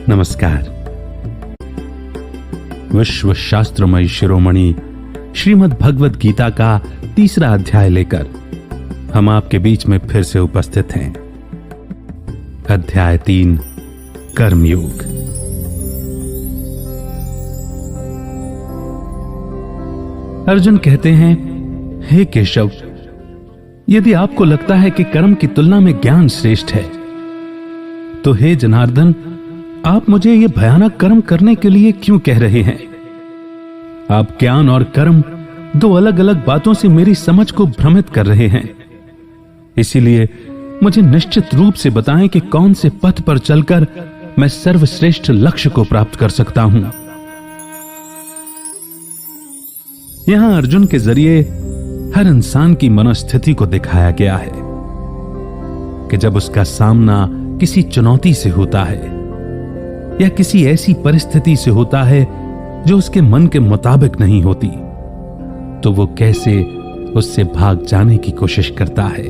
नमस्कार। विश्व शास्त्रमय शिरोमणि श्रीमद् भगवद गीता का 3रा अध्याय लेकर हम आपके बीच में फिर से उपस्थित हैं। अध्याय 3 कर्मयोग। अर्जुन कहते हैं, हे केशव, यदि आपको लगता है कि कर्म की तुलना में ज्ञान श्रेष्ठ है, तो हे जनार्दन, आप मुझे यह भयानक कर्म करने के लिए क्यों कह रहे हैं? आप ज्ञान और कर्म दो अलग अलग बातों से मेरी समझ को भ्रमित कर रहे हैं। इसीलिए मुझे निश्चित रूप से बताएं कि कौन से पथ पर चलकर मैं सर्वश्रेष्ठ लक्ष्य को प्राप्त कर सकता हूं। यहां अर्जुन के जरिए हर इंसान की मनोस्थिति को दिखाया गया है कि जब उसका सामना किसी चुनौती से होता है या किसी ऐसी परिस्थिति से होता है जो उसके मन के मुताबिक नहीं होती, तो वो कैसे उससे भाग जाने की कोशिश करता है।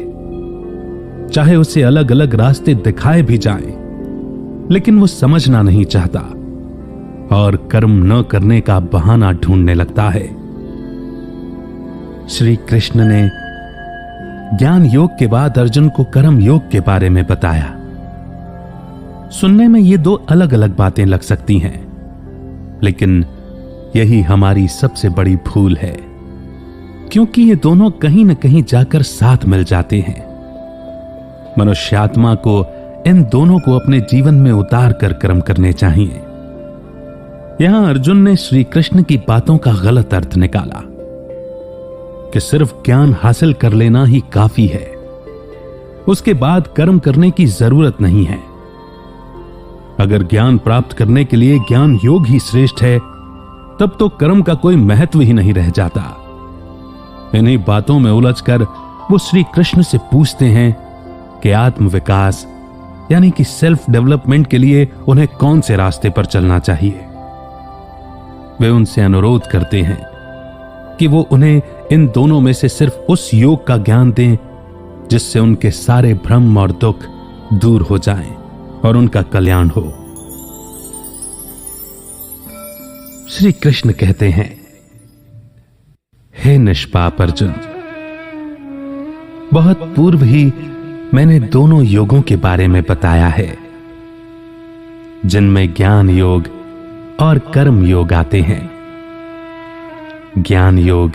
चाहे उसे अलग अलग रास्ते दिखाए भी जाएं, लेकिन वो समझना नहीं चाहता और कर्म न करने का बहाना ढूंढने लगता है। श्री कृष्ण ने ज्ञान योग के बाद अर्जुन को कर्म योग के बारे में बताया। सुनने में ये दो अलग अलग बातें लग सकती हैं, लेकिन यही हमारी सबसे बड़ी भूल है, क्योंकि ये दोनों कहीं न कहीं जाकर साथ मिल जाते हैं। मनुष्यात्मा को इन दोनों को अपने जीवन में उतार कर कर्म करने चाहिए। यहां अर्जुन ने श्री कृष्ण की बातों का गलत अर्थ निकाला कि सिर्फ ज्ञान हासिल कर लेना ही काफी है, उसके बाद कर्म करने की जरूरत नहीं है। अगर ज्ञान प्राप्त करने के लिए ज्ञान योग ही श्रेष्ठ है, तब तो कर्म का कोई महत्व ही नहीं रह जाता। इन्हीं बातों में उलझकर वो श्री कृष्ण से पूछते हैं कि आत्म विकास यानी कि सेल्फ डेवलपमेंट के लिए उन्हें कौन से रास्ते पर चलना चाहिए। वे उनसे अनुरोध करते हैं कि वो उन्हें इन दोनों में से सिर्फ उस योग का ज्ञान दें जिससे उनके सारे भ्रम और दुख दूर हो जाएं और उनका कल्याण हो। श्री कृष्ण कहते हैं, हे निष्पाप अर्जुन, बहुत पूर्व ही मैंने दोनों योगों के बारे में बताया है, जिनमें ज्ञान योग और कर्म योग आते हैं। ज्ञान योग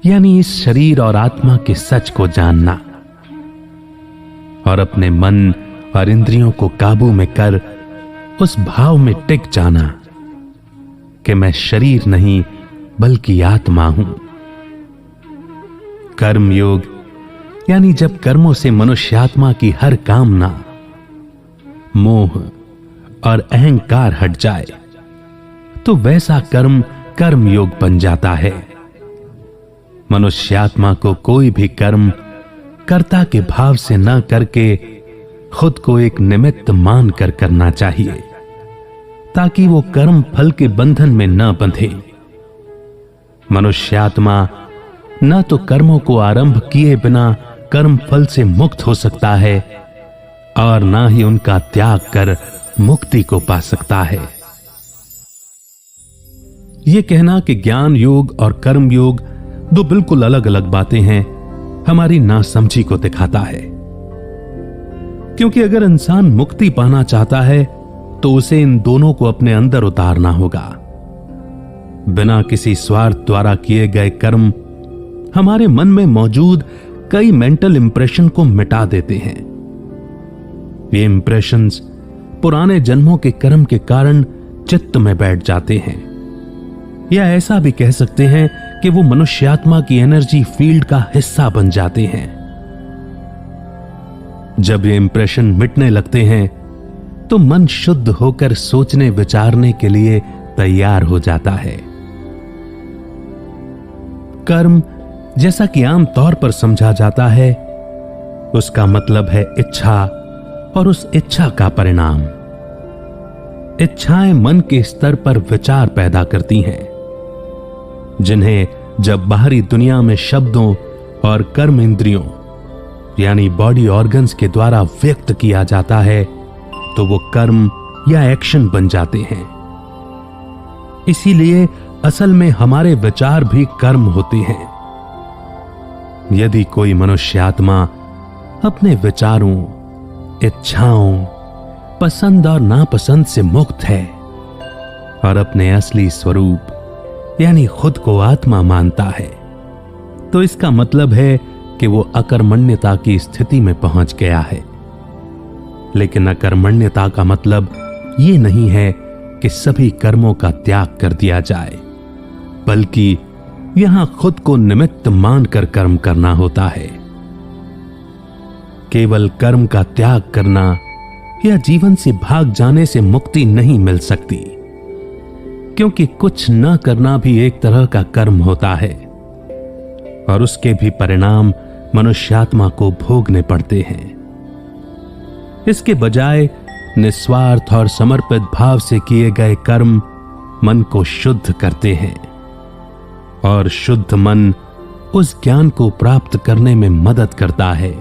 यानी इस शरीर और आत्मा के सच को जानना और अपने मन और इंद्रियों को काबू में कर उस भाव में टिक जाना कि मैं शरीर नहीं बल्कि आत्मा हूं। कर्म योग यानी जब कर्मों से मनुष्यात्मा की हर कामना, मोह और अहंकार हट जाए, तो वैसा कर्म कर्म योग बन जाता है। मनुष्यात्मा को कोई भी कर्म कर्ता के भाव से न करके खुद को एक निमित्त मानकर करना चाहिए, ताकि वो कर्म फल के बंधन में न बंधे। मनुष्यात्मा न तो कर्मों को आरंभ किए बिना कर्म फल से मुक्त हो सकता है और न ही उनका त्याग कर मुक्ति को पा सकता है। यह कहना कि ज्ञान योग और कर्म योग दो बिल्कुल अलग अलग बातें हैं, हमारी नासमझी को दिखाता है। क्योंकि अगर इंसान मुक्ति पाना चाहता है तो उसे इन दोनों को अपने अंदर उतारना होगा। बिना किसी स्वार्थ द्वारा किए गए कर्म हमारे मन में मौजूद कई मेंटल इंप्रेशन को मिटा देते हैं। ये इंप्रेशंस पुराने जन्मों के कर्म के कारण चित्त में बैठ जाते हैं, या ऐसा भी कह सकते हैं कि वो मनुष्यात्मा की एनर्जी फील्ड का हिस्सा बन जाते हैं। जब ये इंप्रेशन मिटने लगते हैं तो मन शुद्ध होकर सोचने विचारने के लिए तैयार हो जाता है। कर्म जैसा कि आम तौर पर समझा जाता है, उसका मतलब है इच्छा और उस इच्छा का परिणाम। इच्छाएं मन के स्तर पर विचार पैदा करती हैं, जिन्हें जब बाहरी दुनिया में शब्दों और कर्म इंद्रियों यानी बॉडी ऑर्गन्स के द्वारा व्यक्त किया जाता है, तो वो कर्म या एक्शन बन जाते हैं। इसीलिए असल में हमारे विचार भी कर्म होते हैं। यदि कोई मनुष्य आत्मा अपने विचारों, इच्छाओं, पसंद और नापसंद से मुक्त है और अपने असली स्वरूप यानी खुद को आत्मा मानता है, तो इसका मतलब है कि वो अकर्मण्यता की स्थिति में पहुंच गया है। लेकिन अकर्मण्यता का मतलब ये नहीं है कि सभी कर्मों का त्याग कर दिया जाए, बल्कि यहां खुद को निमित्त मानकर कर्म करना होता है। केवल कर्म का त्याग करना या जीवन से भाग जाने से मुक्ति नहीं मिल सकती, क्योंकि कुछ न करना भी एक तरह का कर्म होता है और उसके भी परिणाम मनुष्यात्मा को भोगने पड़ते हैं। इसके बजाय निस्वार्थ और समर्पित भाव से किए गए कर्म मन को शुद्ध करते हैं और शुद्ध मन उस ज्ञान को प्राप्त करने में मदद करता है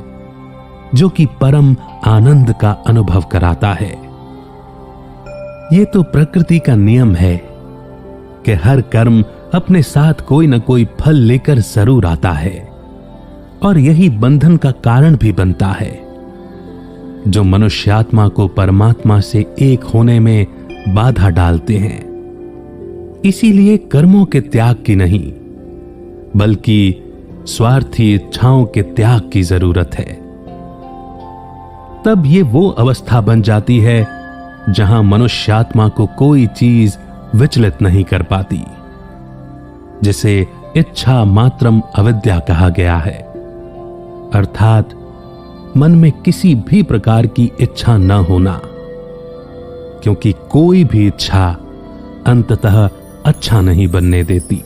जो कि परम आनंद का अनुभव कराता है। यह तो प्रकृति का नियम है कि हर कर्म अपने साथ कोई न कोई फल लेकर जरूर आता है और यही बंधन का कारण भी बनता है, जो मनुष्यात्मा को परमात्मा से एक होने में बाधा डालते हैं। इसीलिए कर्मों के त्याग की नहीं, बल्कि स्वार्थी इच्छाओं के त्याग की जरूरत है। तब ये वो अवस्था बन जाती है जहां मनुष्यात्मा को कोई चीज विचलित नहीं कर पाती, जिसे इच्छा मात्रम अविद्या कहा गया है। अर्थात मन में किसी भी प्रकार की इच्छा न होना, क्योंकि कोई भी इच्छा अंततः अच्छा नहीं बनने देती।